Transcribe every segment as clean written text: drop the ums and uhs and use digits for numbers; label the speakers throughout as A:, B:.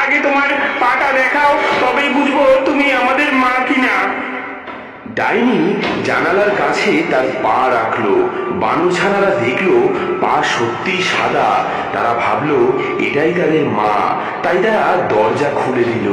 A: আগে তোমার পাটা দেখাও, তবেই বুঝবো তুমি আমাদের মা কিনা।
B: ডাইনি জানালার কাছে তার পা রাখলো। বানর ছানারা দেখলো পা সত্যি সাদা। তারা ভাবলো এটাই তাদের মা, তাই তারা দরজা খুলে দিল।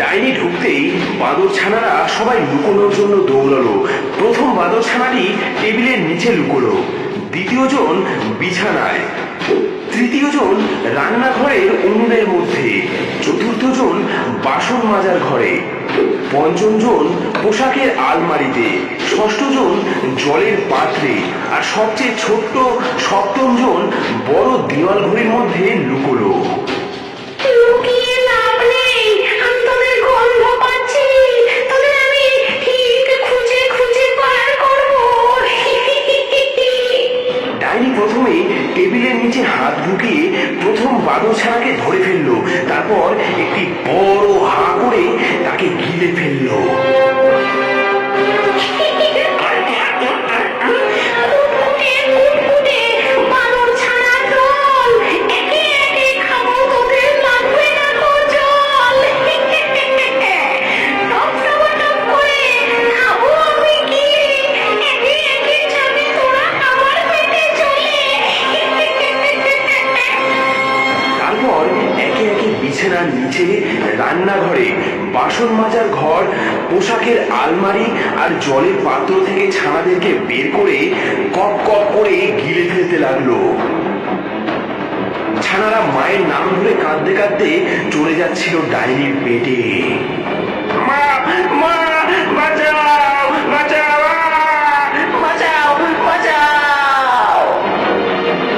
B: ডাইনি ঢুকতেই বাঁদর ছানারা সবাই লুকোনোর জন্য দৌড়ালো। প্রথম বাঁদর ছানাটি টেবিলের নিচে লুকোলো, দ্বিতীয় জন বিছানায়, তৃতীয় জন রান্নাঘরের উনুনের মধ্যে, চতুর্থ জন বাসন মাজার ঘরে, পঞ্চম জন পোশাকের আলমারিতে, ষষ্ঠ জন জলের পাত্রে, আর সবচেয়ে ছোট্ট সপ্তম জন বড় দেওয়াল ঘড়ির মধ্যে লুকোলো। ডাইনি প্রথমে টেবিলের নিচে হাত ঢুকিয়ে প্রথম বাদর ছানাকে ধরে ফেললো, তারপর একটি বড় হা করে তাকে গিলে ফেললো। বিছানার নিচে, রান্নাঘরে, বাসন মাজার ঘর, পোশাকের আলমারি আর জলের পাত্র থেকে ছানাদেরকে বের করে কপ কপ করে গিলে ফেলতে লাগলো। ছানারা মায়ের নাম ধরে কাঁদতে কাঁদতে চলে যাচ্ছিল ডাইনির পেটে।
A: মা